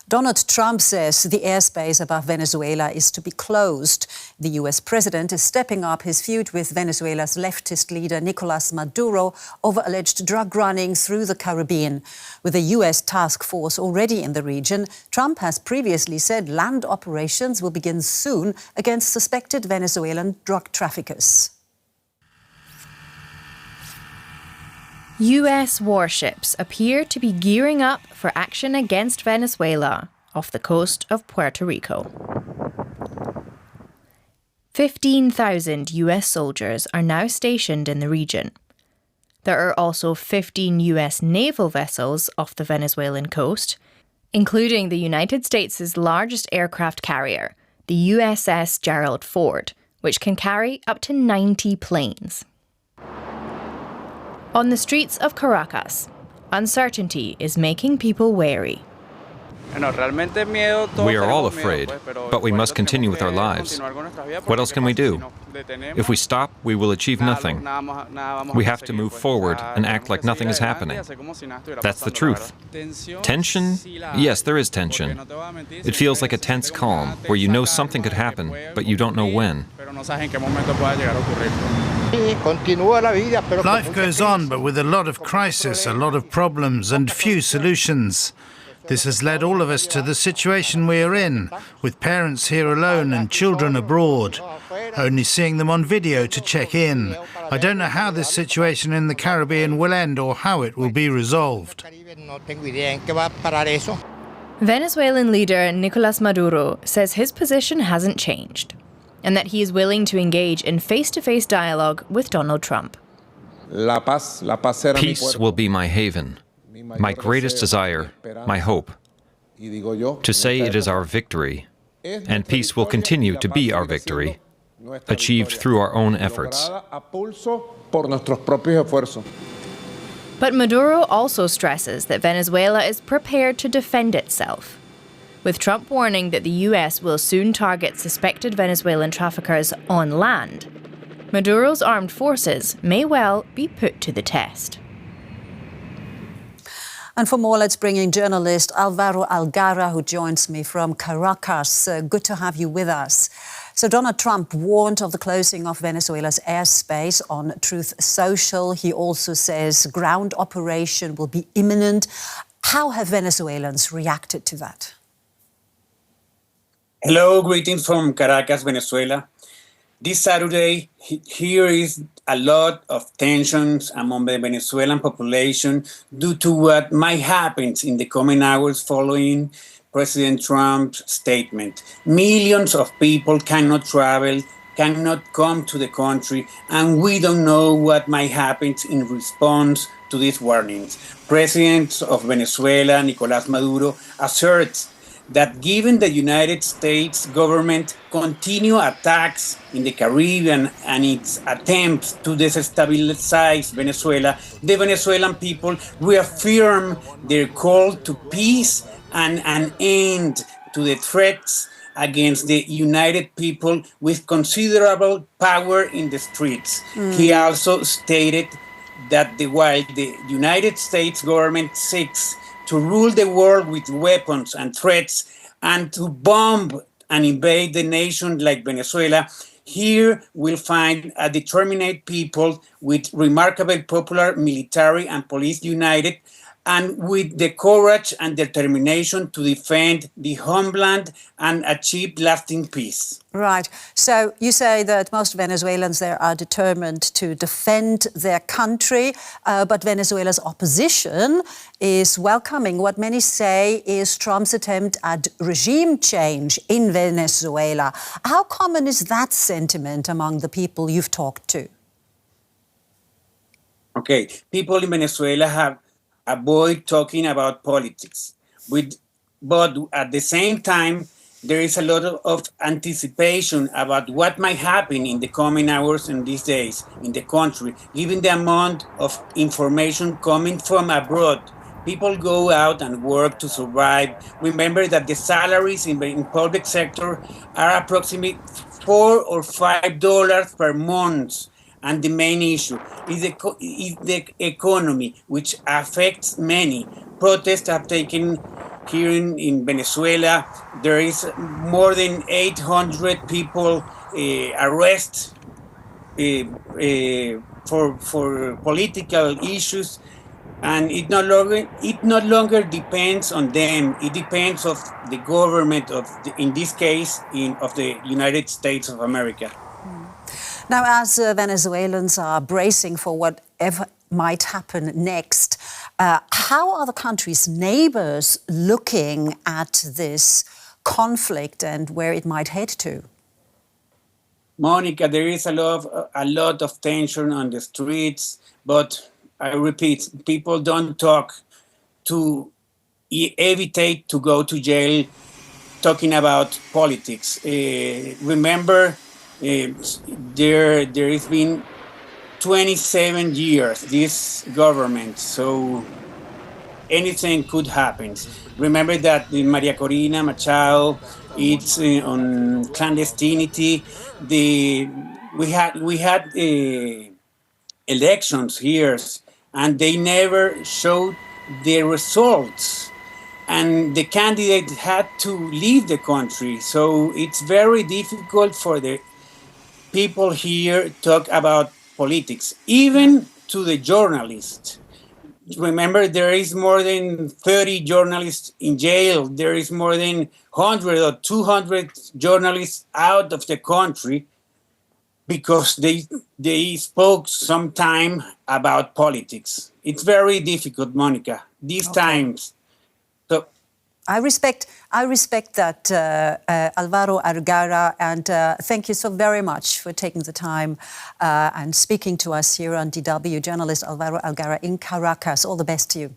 Donald Trump says the airspace above Venezuela is to be closed. The U.S. president is stepping up his feud with Venezuela's leftist leader Nicolas Maduro over alleged drug running through the Caribbean. With a U.S. task force already in the region, Trump has previously said land operations will begin soon against suspected Venezuelan drug traffickers. US warships appear to be gearing up for action against Venezuela off the coast of Puerto Rico. 15,000 US soldiers are now stationed in the region. There are also 15 US naval vessels off the Venezuelan coast, including the United States' largest aircraft carrier, the USS Gerald Ford, which can carry up to 90 planes. On the streets of Caracas, uncertainty is making people wary. We are all afraid, but we must continue with our lives. What else can we do? If we stop, we will achieve nothing. We have to move forward and act like nothing is happening. That's the truth. Tension? Yes, there is tension. It feels like a tense calm, where you know something could happen, but you don't know when. Life goes on, but with a lot of crisis, a lot of problems, and few solutions. This has led all of us to the situation we are in, with parents here alone and children abroad, only seeing them on video to check in. I don't know how this situation in the Caribbean will end or how it will be resolved. Venezuelan leader Nicolas Maduro says his position hasn't changed, and that he is willing to engage in face-to-face dialogue with Donald Trump. Peace will be my haven, my greatest desire, my hope. To say it is our victory, and peace will continue to be our victory, achieved through our own efforts. But Maduro also stresses that Venezuela is prepared to defend itself, with Trump warning that the US will soon target suspected Venezuelan traffickers on land. Maduro's armed forces may well be put to the test. And for more, let's bring in journalist Alvaro Algarra, who joins me from Caracas. Good to have you with us. So Donald Trump warned of the closing of Venezuela's airspace on Truth Social. He also says ground operation will be imminent. How have Venezuelans reacted to that? Hello, greetings from Caracas, Venezuela. This Saturday, here is a lot of tensions among the Venezuelan population due to what might happen in the coming hours following President Trump's statement. Millions of people cannot travel, cannot come to the country, and we don't know what might happen in response to these warnings. President of Venezuela, Nicolas Maduro, asserts that given the United States government continued attacks in the Caribbean and its attempts to destabilize Venezuela, the Venezuelan people reaffirm their call to peace and an end to the threats against the united people with considerable power in the streets. He also stated that while the United States government seeks to rule the world with weapons and threats and to bomb and invade the nation like Venezuela, here we'll find a determined people with remarkable popular military and police united and with the courage and determination to defend the homeland and achieve lasting peace. Right. So you say that most Venezuelans there are determined to defend their country, but Venezuela's opposition is welcoming what many say is Trump's attempt at regime change in Venezuela. How common is that sentiment among the people you've talked to? Okay, people in Venezuela have avoid talking about politics, but at the same time, there is a lot of anticipation about what might happen in the coming hours and these days in the country, given the amount of information coming from abroad. People go out and work to survive. Remember that the salaries in public sector are approximately $4 or $5 per month. And the main issue is the economy, which affects many. Protests have taken here in Venezuela, there is more than 800 people arrested for political issues, and it no longer depends on them. It depends of the government in this case, of the United States of America. Now, as Venezuelans are bracing for whatever might happen next, how are the country's neighbors looking at this conflict and where it might head to? Monica, there is a lot of tension on the streets, but I repeat, people don't talk to evitate to go to jail talking about politics. Remember, there has been 27 years this government, so anything could happen. Remember that Maria Corina Machado, it's on clandestinity. We had elections here, and they never showed the results. And the candidate had to leave the country. So it's very difficult for the people here to talk about politics, even to the journalists. Remember, there is more than 30 journalists in jail. There is more than 100 or 200 journalists out of the country because they spoke some time about politics. It's very difficult, Monica, these times. So I respect that, Alvaro Algarra, and thank you so very much for taking the time and speaking to us here on DW. Journalist Alvaro Algarra in Caracas. All the best to you.